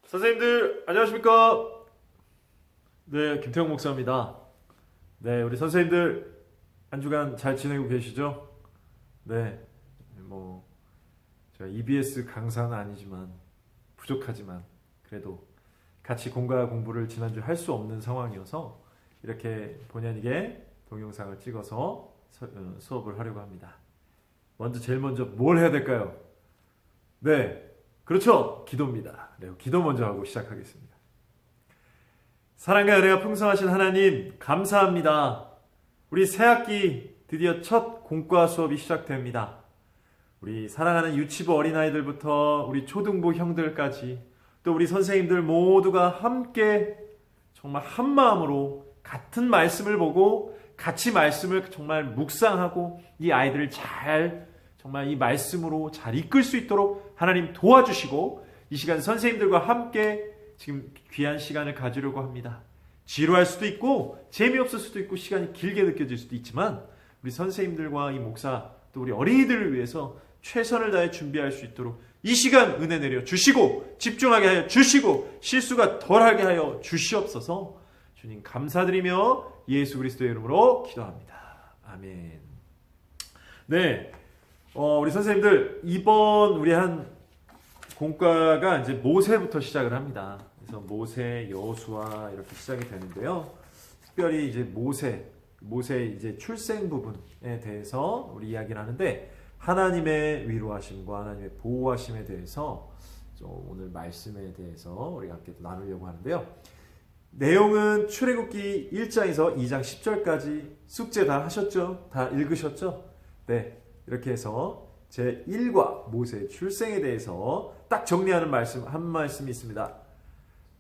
선생님들 안녕하십니까? 네, 김태형 목사입니다. 네, 우리 선생님들 한 주간 잘 지내고 계시죠? 네, 제가 EBS 강사는 아니지만 부족하지만 그래도 같이 공과 공부를 지난주 할 수 없는 상황이어서 이렇게 본의 아니게 동영상을 찍어서 수업을 하려고 합니다. 제일 먼저 뭘 해야 될까요? 네, 그렇죠. 기도입니다. 네, 기도 먼저 하고 시작하겠습니다. 사랑과 은혜가 풍성하신 하나님 감사합니다. 우리 새학기 드디어 첫 공과 수업이 시작됩니다. 우리 사랑하는 유치부 어린아이들부터 우리 초등부 형들까지 또 우리 선생님들 모두가 함께 정말 한 마음으로 같은 말씀을 보고 같이 말씀을 정말 묵상하고 이 아이들을 정말 이 말씀으로 잘 이끌 수 있도록 하나님 도와주시고 이 시간 선생님들과 함께 지금 귀한 시간을 가지려고 합니다. 지루할 수도 있고 재미없을 수도 있고 시간이 길게 느껴질 수도 있지만 우리 선생님들과 이 목사 또 우리 어린이들을 위해서 최선을 다해 준비할 수 있도록 이 시간 은혜 내려 주시고 집중하게 하여 주시고 실수가 덜하게 하여 주시옵소서. 주님 감사드리며 예수 그리스도의 이름으로 기도합니다. 아멘. 네, 우리 선생님들 이번 우리 한 공과가 이제 모세부터 시작을 합니다. 그래서 모세, 여호수아 이렇게 시작이 되는데요. 특별히 이제 모세 이제 출생 부분에 대해서 우리 이야기를 하는데 하나님의 위로하심과 하나님의 보호하심에 대해서 오늘 말씀에 대해서 우리가 함께 나누려고 하는데요. 내용은 출애굽기 1장에서 2장 10절까지 숙제 다 하셨죠? 다 읽으셨죠? 네, 이렇게 해서 제1과 모세의 출생에 대해서 딱 정리하는 말씀 한 말씀이 있습니다.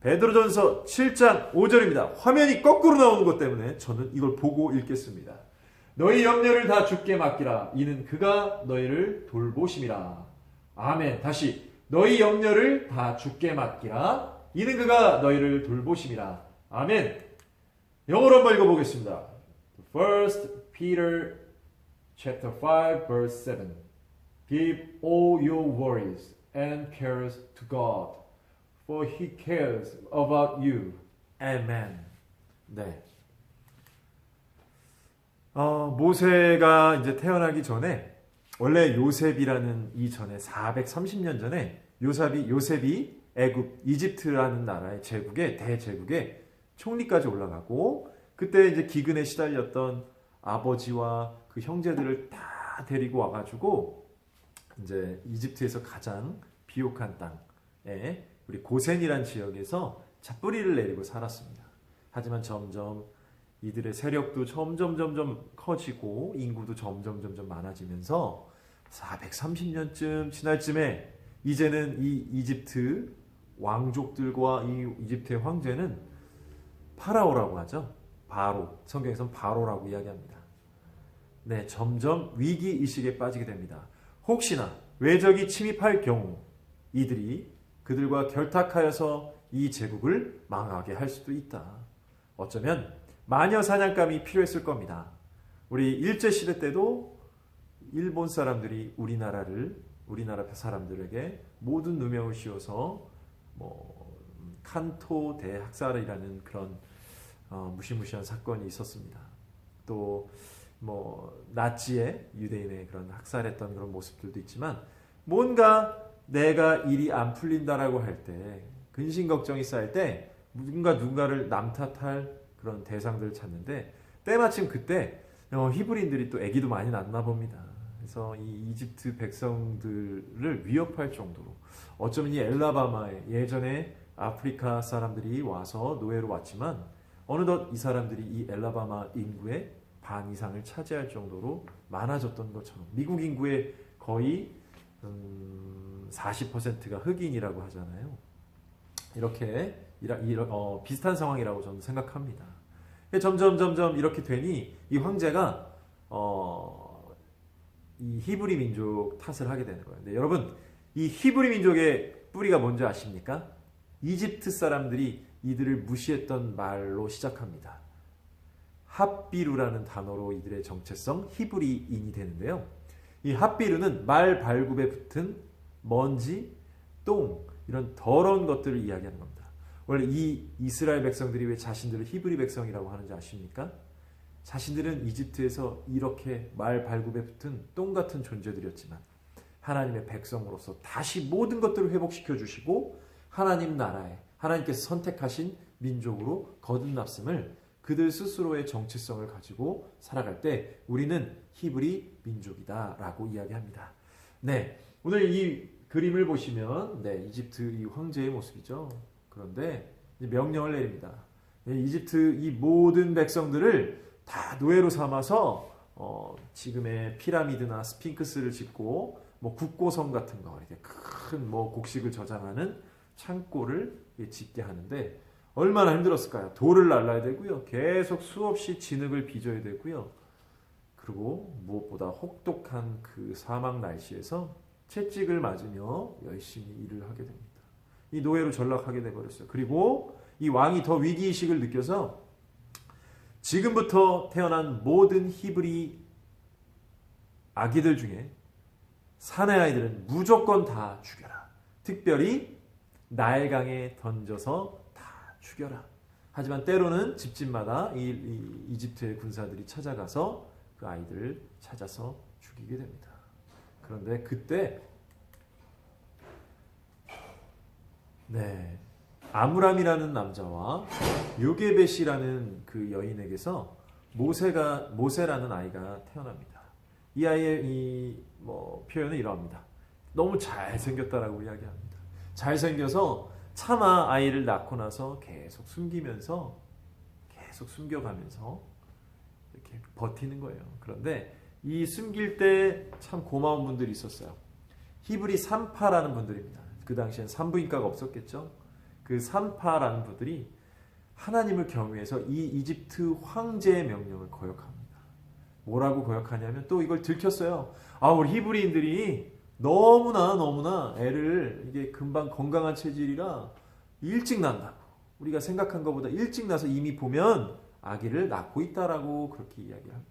베드로전서 7장 5절입니다. 화면이 거꾸로 나오는 것 때문에 저는 이걸 보고 읽겠습니다. 너희 염려를 다 주께 맡기라. 이는 그가 너희를 돌보심이라. 아멘. 다시 너희 염려를 다 주께 맡기라. 이는 그가 너희를 돌보심이라. 아멘. 영어로 한번 읽어보겠습니다. 1 Peter chapter 5 verse 7. Give all your worries and cares to God, for He cares about you. Amen. 네. 모세가 이제 태어나기 전에 원래 요셉이라는 이전에 430년 전에 요셉이 애굽 이집트라는 나라의 대제국에 총리까지 올라가고 그때 이제 기근에 시달렸던 아버지와 그 형제들을 다 데리고 와가지고 이제 이집트에서 가장 비옥한 땅에 우리 고센이란 지역에서 뿌리를 내리고 살았습니다. 하지만 점점 이들의 세력도 점점 커지고 인구도 점점 많아지면서 430년쯤 지날 쯤에 이제는 이 이집트 왕족들과 이 이집트의 황제는 파라오라고 하죠. 바로, 성경에서는 바로라고 이야기합니다. 네, 점점 위기의식에 빠지게 됩니다. 혹시나 외적이 침입할 경우 이들이 그들과 결탁하여서 이 제국을 망하게 할 수도 있다. 어쩌면 마녀 사냥감이 필요했을 겁니다. 우리 일제시대 때도 일본 사람들이 우리나라 사람들에게 모든 누명을 씌워서 칸토 대학살이라는 그런 무시무시한 사건이 있었습니다. 또 나치의 유대인의 그런 학살했던 그런 모습들도 있지만 뭔가 내가 일이 안 풀린다라고 할 때 근심 걱정이 쌓일 때 누군가를 남탓할 그런 대상들을 찾는데 때마침 그때 히브리인들이 또 아기도 많이 낳나 봅니다. 그래서 이 이집트 백성들을 위협할 정도로 어쩌면 이 엘라바마에 예전에 아프리카 사람들이 와서 노예로 왔지만 어느덧 이 사람들이 이 엘라바마 인구의 반 이상을 차지할 정도로 많아졌던 것처럼 미국 인구의 거의 40%가 흑인이라고 하잖아요. 이렇게 비슷한 상황이라고 저는 생각합니다. 점점 이렇게 되니 이 황제가 이 히브리 민족 탓을 하게 되는 거예요. 근데 여러분 이 히브리 민족의 뿌리가 뭔지 아십니까? 이집트 사람들이 이들을 무시했던 말로 시작합니다. 핫비루라는 단어로 이들의 정체성 히브리인이 되는데요. 이 핫비루는 말 발굽에 붙은 먼지, 똥 이런 더러운 것들을 이야기하는 겁니다. 원래 이 이스라엘 백성들이 왜 자신들을 히브리 백성이라고 하는지 아십니까? 자신들은 이집트에서 이렇게 말 발굽에 붙은 똥 같은 존재들이었지만 하나님의 백성으로서 다시 모든 것들을 회복시켜 주시고 하나님 나라에 하나님께서 선택하신 민족으로 거듭났음을 그들 스스로의 정체성을 가지고 살아갈 때 우리는 히브리 민족이다라고 이야기합니다. 네, 오늘 이 그림을 보시면 이집트 이 황제의 모습이죠. 그런데 명령을 내립니다. 이집트 이 모든 백성들을 다 노예로 삼아서 지금의 피라미드나 스핑크스를 짓고 뭐 국고성 같은 거 이렇게 큰 뭐 곡식을 저장하는 창고를 짓게 하는데 얼마나 힘들었을까요? 돌을 날라야 되고요. 계속 수없이 진흙을 빚어야 되고요. 그리고 무엇보다 혹독한 그 사막 날씨에서 채찍을 맞으며 열심히 일을 하게 됩니다. 이 노예로 전락하게 돼버렸어요. 그리고 이 왕이 더 위기의식을 느껴서 지금부터 태어난 모든 히브리 아기들 중에 사내 아이들은 무조건 다 죽여라. 특별히 나일강에 던져서 다 죽여라. 하지만 때로는 집집마다 이집트의 군사들이 찾아가서 그 아이들을 찾아서 죽이게 됩니다. 그런데 그때 아므람이라는 남자와 요게벳이라는 그 여인에게서 모세라는 아이가 태어납니다. 이 아이의 표현은 이러합니다. 너무 잘생겼다라고 이야기합니다. 잘생겨서 차마 아이를 낳고 나서 계속 숨겨가면서 이렇게 버티는 거예요. 그런데 이 숨길 때 참 고마운 분들이 있었어요. 히브리 산파라는 분들입니다. 그 당시엔 산부인과가 없었겠죠. 그 산파라는 분들이 하나님을 경외해서 이 이집트 황제의 명령을 거역합니다. 뭐라고 거역하냐면 또 이걸 들켰어요. 우리 히브리인들이 너무나 애를 이게 금방 건강한 체질이라 일찍 난다고. 우리가 생각한 것보다 일찍 나서 이미 보면 아기를 낳고 있다라고 그렇게 이야기합니다.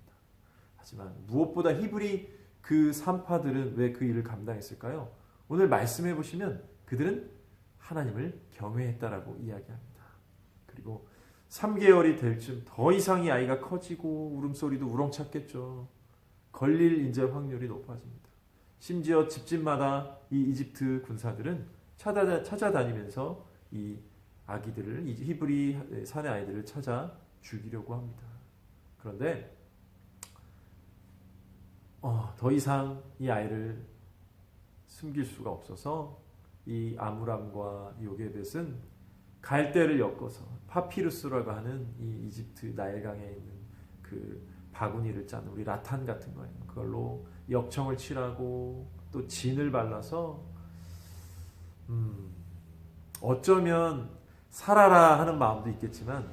하지만 무엇보다 히브리 그 산파들은 왜 그 일을 감당했을까요? 오늘 말씀해 보시면 그들은 하나님을 경외했다라고 이야기합니다. 그리고 3개월이 될 쯤 더 이상 이 아이가 커지고 울음소리도 우렁찼겠죠. 걸릴 이제 확률이 높아집니다. 심지어 집집마다 이 이집트 군사들은 찾아다니면서 이 아기들을, 이 히브리 사내 아이들을 찾아 죽이려고 합니다. 그런데 더 이상 이 아이를 숨길 수가 없어서 이 아므람과 요게벳은 갈대를 엮어서 파피루스라고 하는 이 이집트 나일강에 있는 그 바구니를 짠 우리 라탄 같은 거예요. 그걸로 역청을 칠하고 또 진을 발라서 어쩌면 살아라 하는 마음도 있겠지만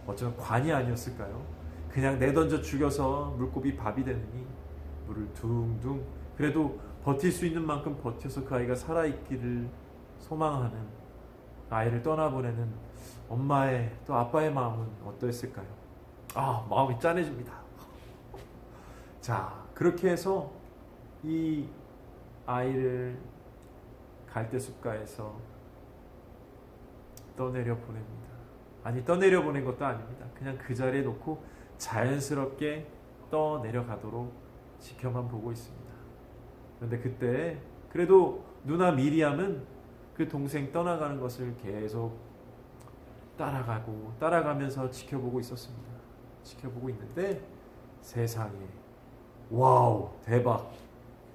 어쩌면 관이 아니었을까요? 그냥 내던져 죽여서 물고기 밥이 되느니 물을 둥둥 그래도 버틸 수 있는 만큼 버텨서 그 아이가 살아있기를 소망하는 아이를 떠나보내는 엄마의 또 아빠의 마음은 어떠했을까요? 마음이 짠해집니다. 자, 그렇게 해서 이 아이를 갈대숲가에서 떠내려 보냅니다. 아니, 떠내려 보낸 것도 아닙니다. 그냥 그 자리에 놓고 자연스럽게 떠내려가도록 지켜만 보고 있습니다. 그런데 그때 그래도 누나 미리암은 그 동생 떠나가는 것을 계속 따라가면서 지켜보고 있었습니다. 지켜보고 있는데 세상에 와우 대박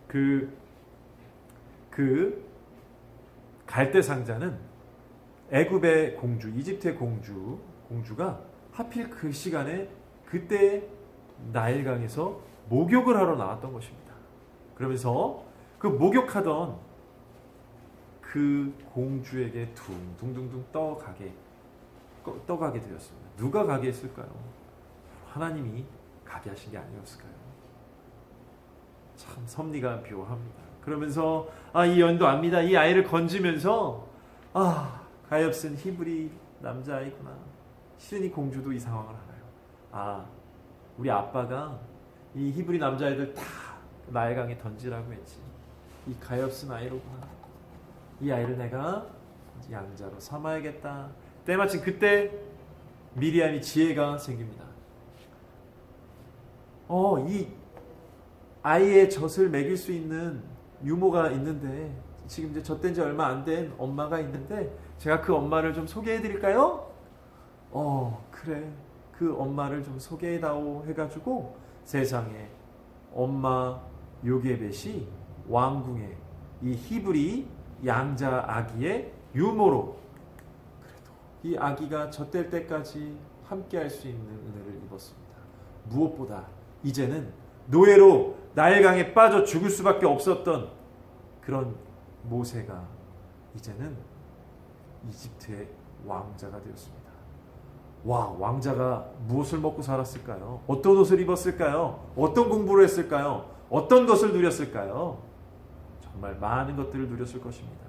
그 갈대 상자는 애굽의 공주, 이집트의 공주가 하필 그 시간에 그때 나일강에서 목욕을 하러 나왔던 것입니다. 그러면서 그 목욕하던 그 공주에게 둥둥둥둥 떠가게 되었습니다. 누가 가게 했을까요? 하나님이 가게 하신 게 아니었을까요? 참 섭리가 묘합니다. 그러면서 이 연도 압니다. 이 아이를 건지면서 가엾은 히브리 남자아이구나. 실은 이 공주도 이 상황을 알아요. 우리 아빠가 이 히브리 남자아이들 다 나일강에 던지라고 했지. 이 가엾은 아이로구나. 이 아이를 내가 양자로 삼아야겠다. 때마침 그때 미리암이 지혜가 생깁니다. 이 아이의 젖을 먹일 수 있는 유모가 있는데, 지금 이제 젖된 지 얼마 안 된 엄마가 있는데, 제가 그 엄마를 좀 소개해 드릴까요? 그래. 그 엄마를 좀 소개해다오 해가지고 세상에 엄마 요게벳이 왕궁에 이 히브리 양자 아기의 유모로, 그래도 이 아기가 젖될 때까지 함께 할 수 있는 은혜를 입었습니다. 무엇보다 이제는 노예로 나일강에 빠져 죽을 수밖에 없었던 그런 모세가 이제는 이집트의 왕자가 되었습니다. 와, 왕자가 무엇을 먹고 살았을까요? 어떤 옷을 입었을까요? 어떤 공부를 했을까요? 어떤 것을 누렸을까요? 정말 많은 것들을 누렸을 것입니다.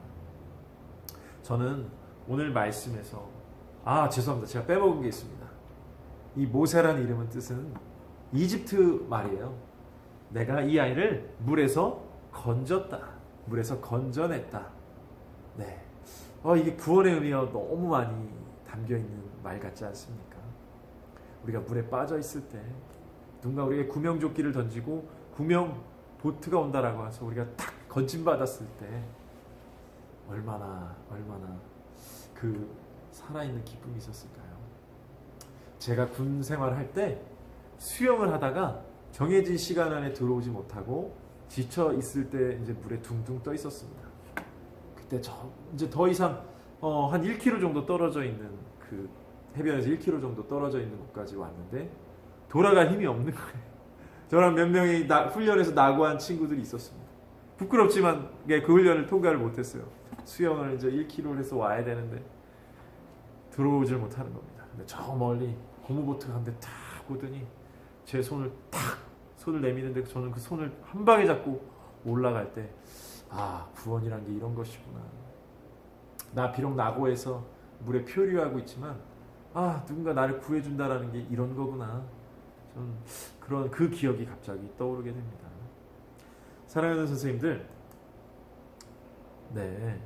저는 오늘 말씀에서 죄송합니다. 제가 빼먹은 게 있습니다. 이 모세라는 이름은 뜻은 이집트 말이에요. 내가 이 아이를 물에서 건졌다. 물에서 건져냈다. 네. 이게 구원의 의미가 너무 많이 담겨있는 말 같지 않습니까? 우리가 물에 빠져 있을 때 누군가 우리에게 구명조끼를 던지고 구명 보트가 온다라고 해서 우리가 탁 건짐받았을 때 얼마나 그 살아있는 기쁨이 있었을까요? 제가 군 생활할 때 수영을 하다가 정해진 시간 안에 들어오지 못하고 지쳐 있을 때 이제 물에 둥둥 떠 있었습니다. 그때 이제 더 이상 한 1km 정도 떨어져 있는, 그 해변에서 1km 정도 떨어져 있는 곳까지 왔는데 돌아갈 힘이 없는 거예요. 저랑 몇 명이 훈련에서 낙오한 친구들이 있었습니다. 부끄럽지만 그 훈련을 통과를 못했어요. 수영을 이제 1km를 해서 와야 되는데 들어오질 못하는 겁니다. 근데 저 멀리 고무보트가 한 대 탁 오더니 제 손을 내미는데 저는 그 손을 한 방에 잡고 올라갈 때 구원이란 게 이런 것이구나. 나 비록 낙오해서 물에 표류하고 있지만 누군가 나를 구해준다라는 게 이런 거구나. 저는 그런 그 기억이 갑자기 떠오르게 됩니다. 사랑하는 선생님들, 네,